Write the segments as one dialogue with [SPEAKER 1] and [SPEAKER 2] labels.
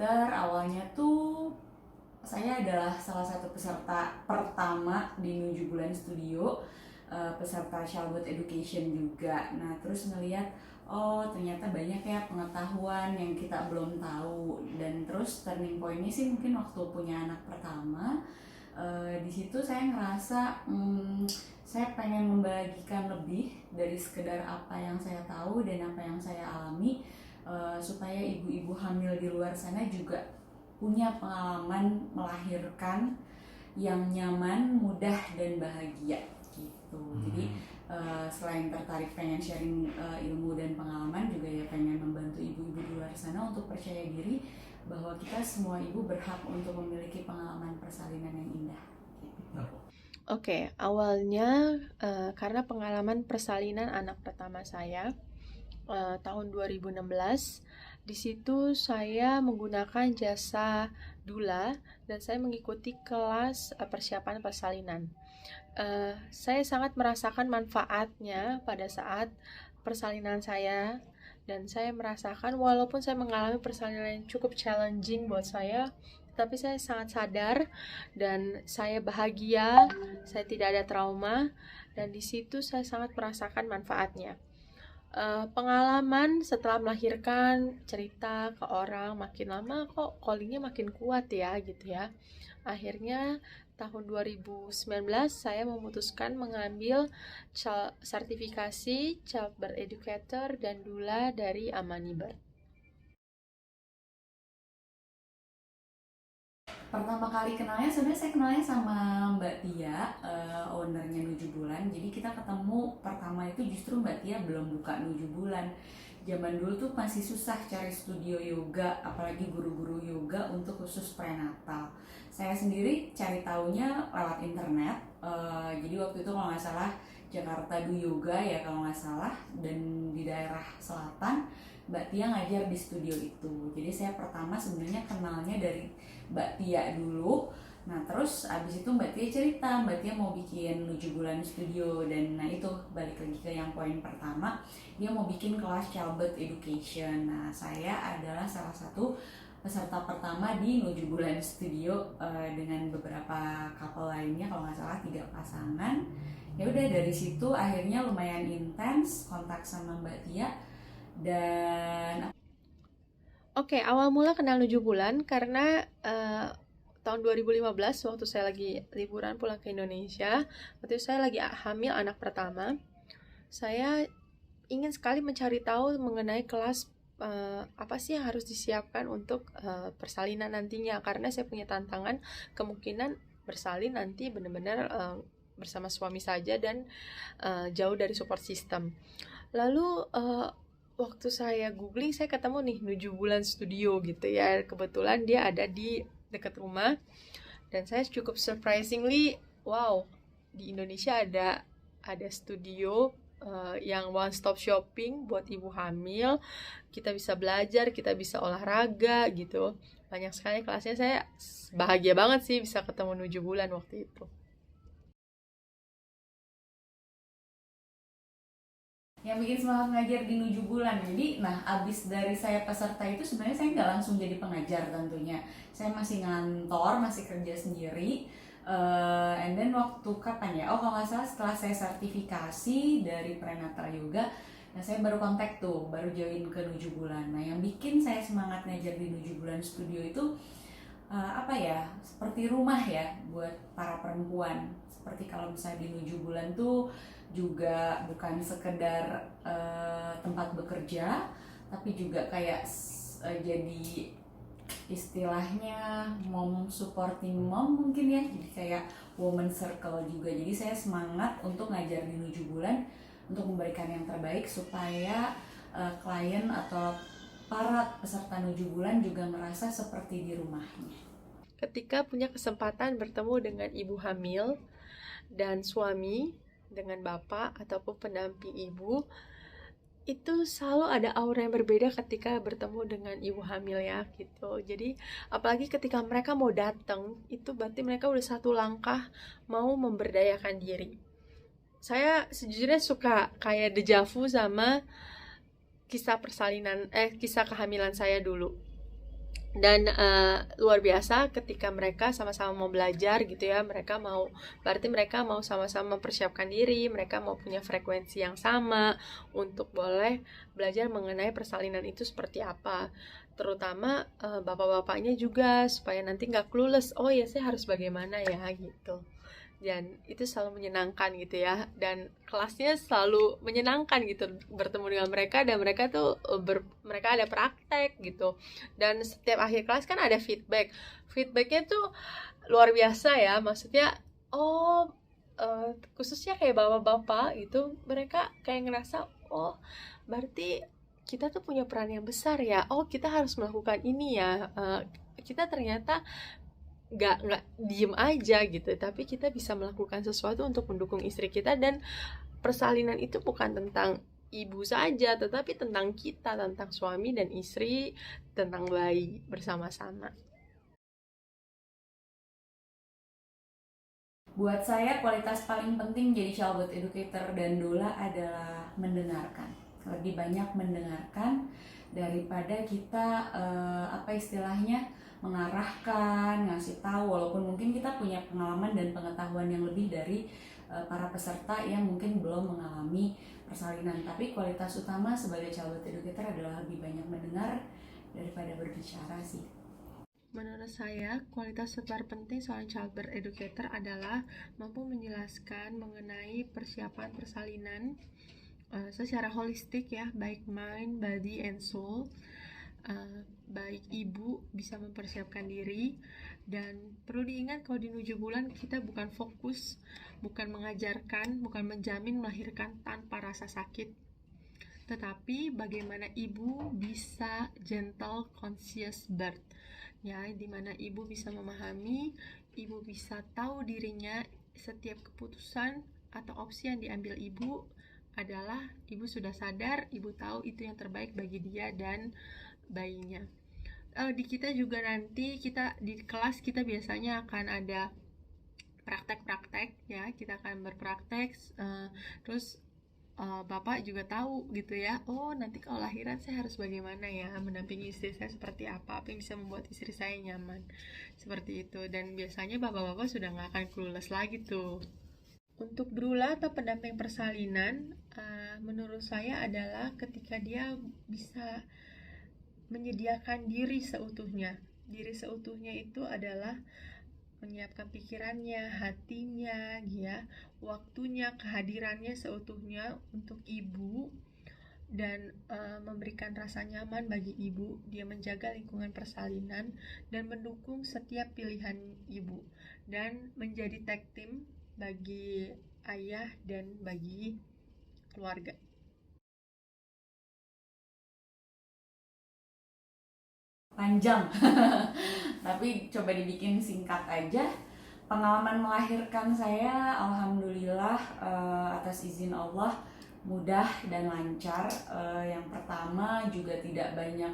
[SPEAKER 1] Awalnya tuh saya adalah salah satu peserta pertama di 7 bulan studio, peserta Shalwood Education juga. Nah, terus ngeliat oh ternyata banyak ya pengetahuan yang kita belum tahu, dan terus turning pointnya sih mungkin waktu punya anak pertama. Di situ saya ngerasa saya pengen membagikan lebih dari sekedar apa yang saya tahu dan apa yang saya alami, supaya ibu-ibu hamil di luar sana juga punya pengalaman melahirkan yang nyaman, mudah, dan bahagia gitu. Jadi selain tertarik pengen sharing ilmu dan pengalaman, juga ya pengen membantu ibu-ibu di luar sana untuk percaya diri bahwa kita semua ibu berhak untuk memiliki pengalaman persalinan yang indah.
[SPEAKER 2] Oke, awalnya karena pengalaman persalinan anak pertama saya tahun 2016. Di situ saya menggunakan jasa doula dan saya mengikuti kelas persiapan persalinan. Saya sangat merasakan manfaatnya pada saat persalinan saya, dan saya merasakan walaupun saya mengalami persalinan yang cukup challenging buat saya, tapi saya sangat sadar dan saya bahagia, saya tidak ada trauma, dan di situ saya sangat merasakan manfaatnya. Pengalaman setelah melahirkan, cerita ke orang, makin lama kok callingnya makin kuat ya gitu ya. Akhirnya tahun 2019 saya memutuskan mengambil sertifikasi Childbirth Educator dan Doula dari Amanibirth.
[SPEAKER 1] Pertama kali kenalnya sebenarnya saya kenalnya sama Mbak Tia, ownernya 7 bulan. Jadi kita ketemu pertama itu justru Mbak Tia belum buka 7 bulan. Zaman dulu tuh masih susah cari studio yoga, apalagi guru-guru yoga untuk khusus prenatal. Saya sendiri cari taunya lewat internet. Jadi waktu itu kalau nggak salah Jakarta Do Yoga ya kalau nggak salah, dan di daerah selatan Mbak Tia ngajar di studio itu. Jadi saya pertama sebenarnya kenalnya dari Mbak Tia dulu. Nah terus abis itu Mbak Tia cerita Mbak Tia mau bikin 7 bulan studio, dan nah itu balik lagi ke yang poin pertama, dia mau bikin kelas Childbirth Education. Nah saya adalah salah satu peserta pertama di 7 bulan studio, dengan beberapa couple lainnya kalau nggak salah 3 pasangan. Ya udah dari situ akhirnya lumayan intens kontak sama Mbak Tia. Dan
[SPEAKER 2] Oke, awal mula kenal 7 bulan karena tahun 2015 waktu saya lagi liburan pulang ke Indonesia. Waktu itu saya lagi hamil anak pertama. Saya ingin sekali mencari tahu mengenai kelas apa sih yang harus disiapkan untuk persalinan nantinya, karena saya punya tantangan kemungkinan bersalin nanti benar-benar bersama suami saja dan jauh dari support system. Lalu waktu saya googling, saya ketemu nih 7 bulan studio gitu ya. Kebetulan dia ada di dekat rumah, dan saya cukup surprisingly, wow, di Indonesia ada studio yang one stop shopping buat ibu hamil. Kita bisa belajar, kita bisa olahraga gitu. Banyak sekali kelasnya, saya bahagia banget sih bisa ketemu 7 bulan waktu itu.
[SPEAKER 1] yang bikin semangat ngajar di 7 bulan. Jadi, nah abis dari saya peserta itu sebenarnya saya nggak langsung jadi pengajar tentunya. Saya masih ngantor, masih kerja sendiri. And then waktu kapan ya? Oh kalau nggak salah setelah saya sertifikasi dari prenatal yoga, nah saya baru kontak tuh, baru join ke 7 bulan. Nah yang bikin saya semangat ngajar di 7 bulan studio itu apa ya, seperti rumah ya buat para perempuan. Seperti kalau misalnya di 7 bulan tuh juga bukan sekedar tempat bekerja, tapi juga kayak jadi istilahnya mom supporting mom mungkin ya, jadi kayak woman circle juga. Jadi saya semangat untuk ngajar di 7 bulan untuk memberikan yang terbaik supaya klien atau para peserta 7 bulan juga merasa seperti di rumahnya.
[SPEAKER 2] Ketika punya kesempatan bertemu dengan ibu hamil dan suami, dengan bapak ataupun pendamping ibu, itu selalu ada aura yang berbeda ketika bertemu dengan ibu hamil ya gitu. Jadi apalagi ketika mereka mau datang, itu berarti mereka udah satu langkah mau memberdayakan diri. Saya sejujurnya suka kayak dejavu sama kisah persalinan kisah kehamilan saya dulu. Dan luar biasa ketika mereka sama-sama mau belajar gitu ya, berarti mereka mau sama-sama mempersiapkan diri, mereka mau punya frekuensi yang sama untuk boleh belajar mengenai persalinan itu seperti apa, terutama bapak-bapaknya juga, supaya nanti nggak clueless, oh ya saya harus bagaimana ya gitu. Dan itu selalu menyenangkan gitu ya, dan kelasnya selalu menyenangkan gitu bertemu dengan mereka, dan mereka tuh mereka ada praktek gitu, dan setiap akhir kelas kan ada feedbacknya tuh luar biasa ya, maksudnya oh khususnya kayak bapak-bapak gitu, mereka kayak ngerasa oh berarti kita tuh punya peran yang besar ya, oh kita harus melakukan ini ya, kita ternyata nggak diem aja gitu, tapi kita bisa melakukan sesuatu untuk mendukung istri kita. Dan persalinan itu bukan tentang ibu saja, tetapi tentang kita, tentang suami dan istri, tentang bayi bersama-sama.
[SPEAKER 1] Buat saya kualitas paling penting jadi childhood educator dan doula adalah mendengarkan. Lebih banyak mendengarkan daripada kita apa istilahnya mengarahkan, ngasih tahu, walaupun mungkin kita punya pengalaman dan pengetahuan yang lebih dari para peserta yang mungkin belum mengalami persalinan. Tapi kualitas utama sebagai childhood educator adalah lebih banyak mendengar daripada berbicara sih.
[SPEAKER 2] Menurut saya, kualitas terpenting seorang childbirth educator adalah mampu menjelaskan mengenai persiapan persalinan secara holistik ya, baik mind, body, and soul. Baik ibu bisa mempersiapkan diri, dan perlu diingat kalau di 7 bulan kita bukan fokus, bukan mengajarkan, bukan menjamin melahirkan tanpa rasa sakit, tetapi bagaimana ibu bisa gentle conscious birth ya, dimana ibu bisa memahami, ibu bisa tahu dirinya, setiap keputusan atau opsi yang diambil ibu adalah ibu sudah sadar, ibu tahu itu yang terbaik bagi dia dan bayinya. Di kita juga nanti di kelas kita biasanya akan ada praktek-praktek ya, kita akan berpraktek, terus Bapak juga tahu gitu ya, oh nanti kalau lahiran saya harus bagaimana ya, mendampingi istri saya seperti apa yang bisa membuat istri saya nyaman, seperti itu. Dan biasanya bapak-bapak sudah nggak akan clueless lagi tuh. Untuk doula atau pendamping persalinan, menurut saya adalah ketika dia bisa menyediakan diri seutuhnya. Diri seutuhnya itu adalah menyiapkan pikirannya, hatinya, ya, waktunya, kehadirannya seutuhnya untuk ibu, dan memberikan rasa nyaman bagi ibu. Dia menjaga lingkungan persalinan dan mendukung setiap pilihan ibu, dan menjadi tag team bagi ayah dan bagi keluarga.
[SPEAKER 1] Panjang tapi coba dibikin singkat aja. Pengalaman melahirkan saya alhamdulillah atas izin Allah mudah dan lancar. Yang pertama juga tidak banyak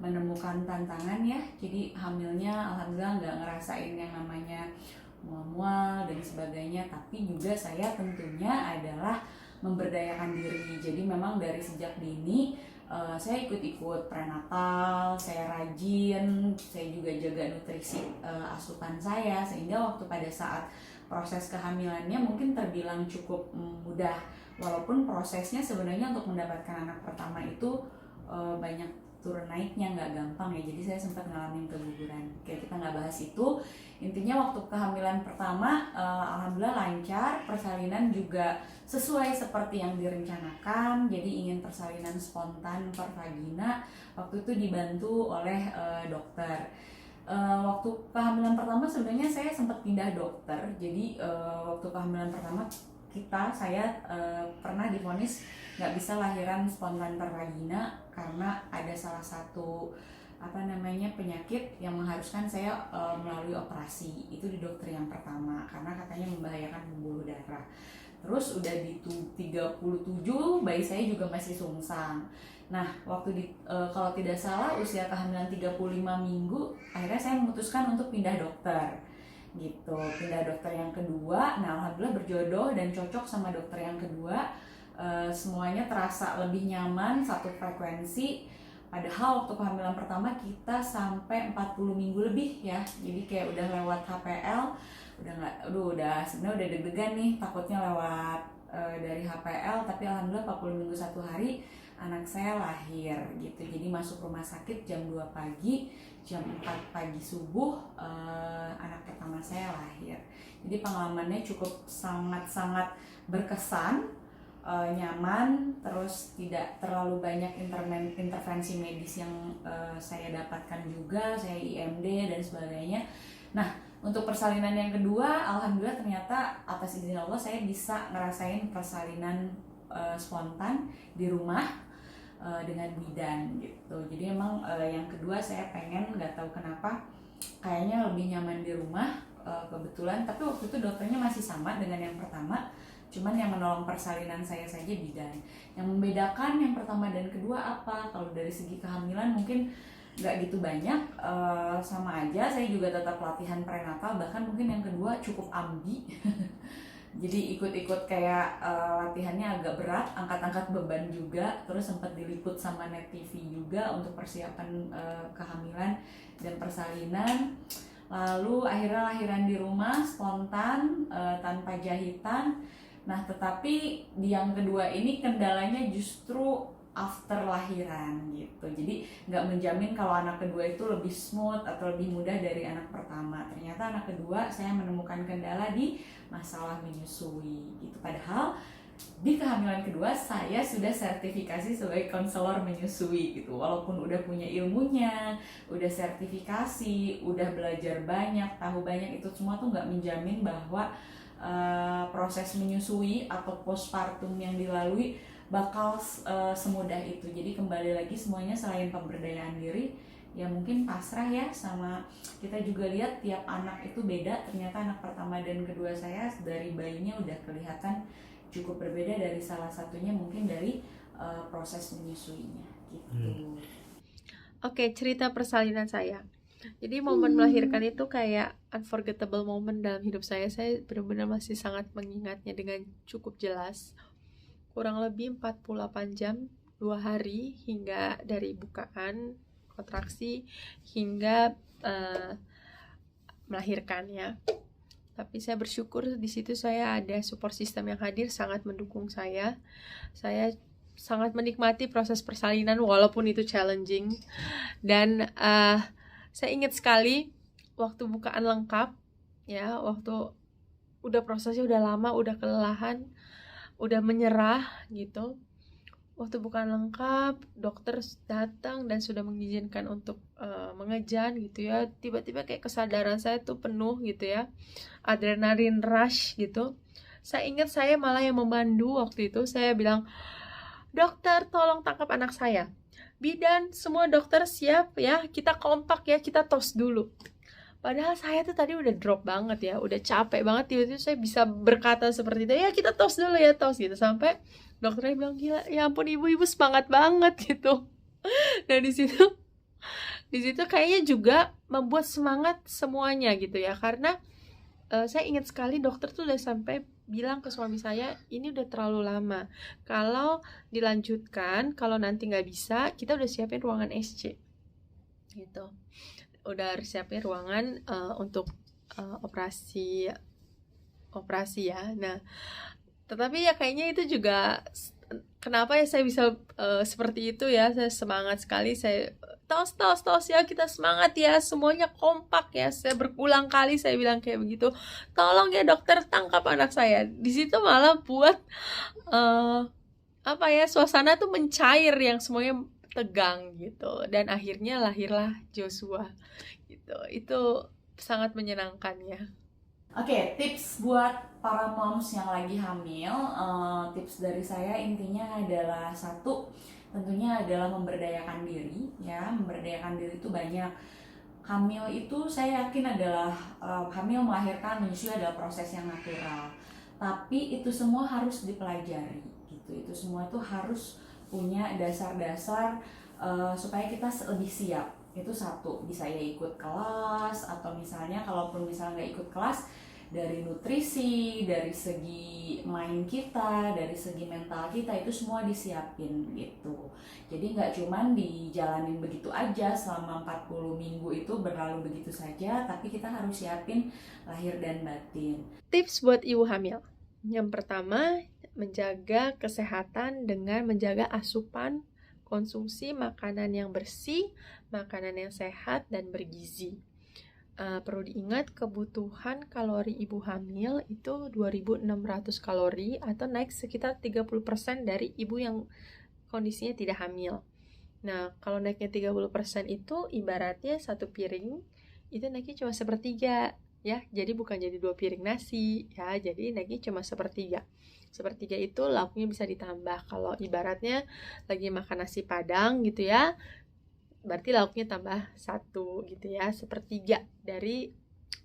[SPEAKER 1] menemukan tantangan ya, jadi hamilnya alhamdulillah nggak ngerasain yang namanya mual-mual dan sebagainya. Tapi juga saya tentunya adalah memberdayakan diri, jadi memang dari sejak dini saya ikut-ikut prenatal, saya rajin, saya juga jaga nutrisi asupan saya, sehingga waktu pada saat proses kehamilannya mungkin terbilang cukup mudah, walaupun prosesnya sebenarnya untuk mendapatkan anak pertama itu banyak turun naiknya, nggak gampang ya, jadi saya sempat ngalamin keguguran. Kayak kita nggak bahas itu, intinya waktu kehamilan pertama alhamdulillah lancar, persalinan juga sesuai seperti yang direncanakan, jadi ingin persalinan spontan per vagina, waktu itu dibantu oleh dokter. Waktu kehamilan pertama sebenarnya saya sempat pindah dokter, jadi waktu kehamilan pertama saya pernah divonis nggak bisa lahiran spontan per vagina karena ada salah satu penyakit yang mengharuskan saya melalui operasi. Itu di dokter yang pertama karena katanya membahayakan pembuluh darah. Terus udah di 37 bayi saya juga masih sungsang. Nah, waktu kalau tidak salah usia kehamilan 35 minggu, akhirnya saya memutuskan untuk pindah dokter. Gitu, pindah dokter yang kedua. Nah, alhamdulillah berjodoh dan cocok sama dokter yang kedua. Semuanya terasa lebih nyaman, satu frekuensi. Padahal waktu kehamilan pertama kita sampai 40 minggu lebih ya. Jadi kayak udah lewat HPL, udah nggak, udah sebenarnya udah deg-degan nih, takutnya lewat dari HPL, tapi alhamdulillah 40 minggu 1 hari anak saya lahir gitu. Jadi masuk rumah sakit jam 2 pagi, jam 4 pagi subuh anak pertama saya lahir. Jadi pengalamannya cukup sangat-sangat berkesan, nyaman, terus tidak terlalu banyak intervensi medis yang saya dapatkan juga, saya IMD dan sebagainya. Nah, untuk persalinan yang kedua, alhamdulillah ternyata atas izin Allah saya bisa ngerasain persalinan spontan di rumah dengan bidan gitu. Jadi emang yang kedua saya pengen, nggak tahu kenapa, kayaknya lebih nyaman di rumah kebetulan. Tapi waktu itu dokternya masih sama dengan yang pertama, cuman yang menolong persalinan saya saja bidan. Yang membedakan yang pertama dan kedua apa? Kalau dari segi kehamilan mungkin nggak gitu banyak, sama aja. Saya juga tetap latihan prenatal, bahkan mungkin yang kedua cukup ambi. Jadi ikut-ikut kayak latihannya agak berat, angkat-angkat beban juga, terus sempat diliput sama Net TV juga untuk persiapan kehamilan dan persalinan. Lalu akhirnya lahiran di rumah spontan, tanpa jahitan. Nah, tetapi di yang kedua ini kendalanya justru after lahiran gitu. Jadi nggak menjamin kalau anak kedua itu lebih smooth atau lebih mudah dari anak pertama. Ternyata anak kedua saya menemukan kendala di masalah menyusui gitu. Padahal di kehamilan kedua saya sudah sertifikasi sebagai konselor menyusui gitu. Walaupun udah punya ilmunya, udah sertifikasi, udah belajar banyak, tahu banyak, itu semua tuh nggak menjamin bahwa proses menyusui atau postpartum yang dilalui bakal semudah itu. Jadi kembali lagi semuanya selain pemberdayaan diri, ya mungkin pasrah ya, sama kita juga lihat tiap anak itu beda. Ternyata anak pertama dan kedua saya dari bayinya udah kelihatan cukup berbeda, dari salah satunya mungkin dari proses menyusuinya gitu.
[SPEAKER 2] Oke, cerita persalinan saya. Jadi momen melahirkan itu kayak unforgettable moment dalam hidup saya. Saya benar-benar masih sangat mengingatnya dengan cukup jelas. Kurang lebih 48 jam, 2 hari, hingga dari bukaan, kontraksi, hingga melahirkan ya. Tapi saya bersyukur di situ saya ada support system yang hadir, sangat mendukung saya. Saya sangat menikmati proses persalinan walaupun itu challenging. Dan saya ingat sekali waktu bukaan lengkap ya, waktu udah prosesnya udah lama, udah kelelahan, udah menyerah gitu. Waktu bukaan lengkap, dokter datang dan sudah mengizinkan untuk mengejan gitu ya. Tiba-tiba kayak kesadaran saya tuh penuh gitu ya, adrenalin rush gitu. Saya ingat saya malah yang memandu waktu itu. Saya bilang, dokter tolong tangkap anak saya. Bidan, semua dokter siap ya, kita kompak ya, kita tos dulu. Padahal saya tuh tadi udah drop banget ya, udah capek banget. Tiba-tiba saya bisa berkata seperti itu, ya kita tos dulu ya, tos gitu. Sampai dokternya bilang, gila, ya ampun ibu-ibu semangat banget gitu. Dan di situ kayaknya juga membuat semangat semuanya gitu ya. Karena saya ingat sekali dokter tuh udah sampai bilang ke suami saya, ini udah terlalu lama, kalau dilanjutkan, kalau nanti nggak bisa, kita udah siapin ruangan SC gitu, udah siapin ruangan untuk operasi ya. Nah, tetapi ya kayaknya itu juga kenapa ya saya bisa seperti itu ya, saya semangat sekali, saya tos ya, kita semangat ya, semuanya kompak ya. Saya berulang kali saya bilang kayak begitu, tolong ya dokter tangkap anak saya. Di situ malah buat suasana tuh mencair, yang semuanya tegang gitu, dan akhirnya lahirlah Joshua gitu. Itu sangat menyenangkan ya.
[SPEAKER 1] Oke, tips buat para moms yang lagi hamil, tips dari saya intinya adalah satu, tentunya adalah memberdayakan diri ya. Memberdayakan diri itu banyak. Hamil itu saya yakin adalah hamil, melahirkan, menyusui adalah proses yang natural. Tapi itu semua harus dipelajari gitu. Itu semua tuh harus punya dasar-dasar supaya kita lebih siap. Itu satu, bisa ya ikut kelas, atau misalnya kalaupun misalnya nggak ikut kelas, dari nutrisi, dari segi main kita, dari segi mental kita, itu semua disiapin gitu. Jadi Jadi nggak cuman dijalanin begitu aja selama 40 minggu itu berlalu begitu saja, tapi kita harus siapin lahir dan batin.
[SPEAKER 2] Tips buat ibu hamil. Yang pertama, menjaga kesehatan dengan menjaga asupan, konsumsi makanan yang bersih, makanan yang sehat dan bergizi. Perlu diingat kebutuhan kalori ibu hamil itu 2.600 kalori atau naik sekitar 30% dari ibu yang kondisinya tidak hamil. Nah, kalau naiknya 30% itu ibaratnya satu piring itu naiknya cuma sepertiga ya. Jadi bukan jadi 2 piring nasi ya. Jadi naiknya cuma sepertiga. Sepertiga itu lauknya bisa ditambah. Kalau ibaratnya lagi makan nasi padang gitu ya, berarti lauknya tambah 1 gitu ya, sepertiga dari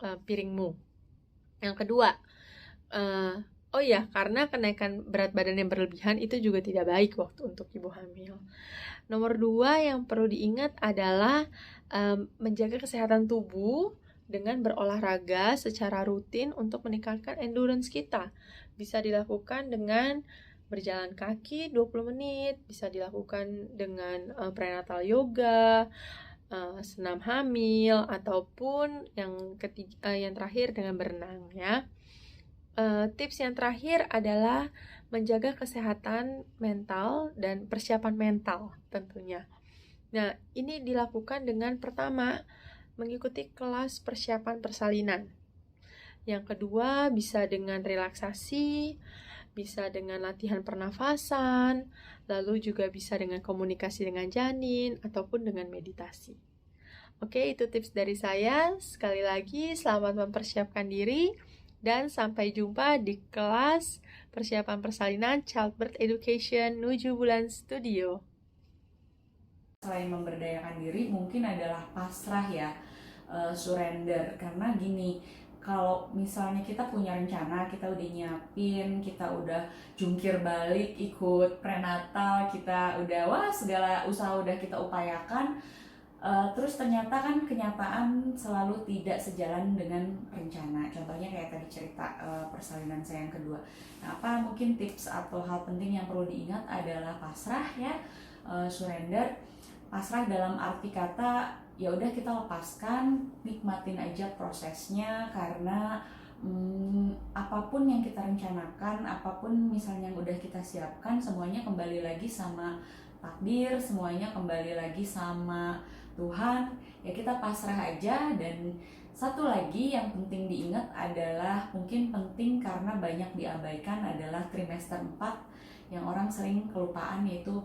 [SPEAKER 2] piringmu. Yang kedua, oh ya, karena kenaikan berat badan yang berlebihan itu juga tidak baik waktu untuk ibu hamil. Nomor 2 yang perlu diingat adalah menjaga kesehatan tubuh dengan berolahraga secara rutin untuk meningkatkan endurance kita. Bisa dilakukan dengan berjalan kaki 20 menit, bisa dilakukan dengan prenatal yoga, senam hamil, ataupun yang terakhir dengan berenang ya. Tips yang terakhir adalah menjaga kesehatan mental dan persiapan mental tentunya. Nah, ini dilakukan dengan pertama, mengikuti kelas persiapan persalinan. Yang kedua, bisa dengan relaksasi, bisa dengan latihan pernafasan, lalu juga bisa dengan komunikasi dengan janin, ataupun dengan meditasi. Oke, itu tips dari saya. Sekali lagi, selamat mempersiapkan diri, dan sampai jumpa di kelas persiapan persalinan Childbirth Education 7 Bulan Studio.
[SPEAKER 1] Selain memberdayakan diri, mungkin adalah pasrah ya, surrender. Karena gini, kalau misalnya kita punya rencana, kita udah nyiapin, kita udah jungkir balik ikut prenatal, kita udah segala usaha udah kita upayakan, terus ternyata kan kenyataan selalu tidak sejalan dengan rencana. Contohnya kayak tadi cerita persalinan saya yang kedua. Nah, apa mungkin tips atau hal penting yang perlu diingat adalah pasrah ya, surrender. Pasrah dalam arti kata ya udah kita lepaskan, nikmatin aja prosesnya, karena apapun yang kita rencanakan, apapun misalnya yang udah kita siapkan, semuanya kembali lagi sama takdir, semuanya kembali lagi sama Tuhan. Ya kita pasrah aja. Dan satu lagi yang penting diingat adalah, mungkin penting karena banyak diabaikan, adalah trimester 4 yang orang sering kelupaan, yaitu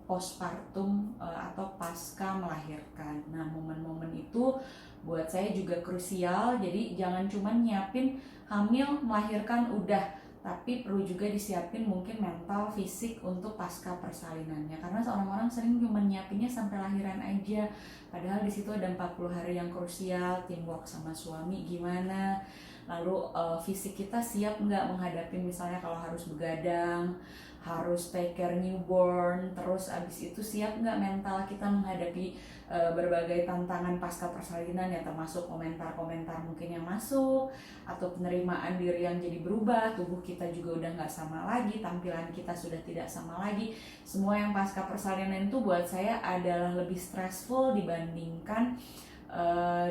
[SPEAKER 1] postpartum atau pasca melahirkan. Nah, momen-momen itu buat saya juga krusial. Jadi jangan cuma nyiapin hamil, melahirkan udah, tapi perlu juga disiapin mungkin mental, fisik untuk pasca persalinannya. Karena orang-orang sering cuma nyiapinnya sampai lahiran aja. Padahal di situ ada 40 hari yang krusial, teamwork sama suami gimana, lalu fisik kita siap nggak menghadapi misalnya kalau harus begadang, harus take care newborn, terus abis itu siap nggak mental kita menghadapi berbagai tantangan pasca persalinan ya, termasuk komentar-komentar mungkin yang masuk, atau penerimaan diri yang jadi berubah, tubuh kita juga udah nggak sama lagi, tampilan kita sudah tidak sama lagi. Semua yang pasca persalinan itu buat saya adalah lebih stressful dibandingkan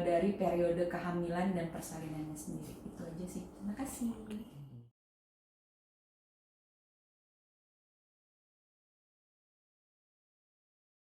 [SPEAKER 1] dari periode kehamilan dan persalinannya sendiri. Itu aja sih. Terima kasih.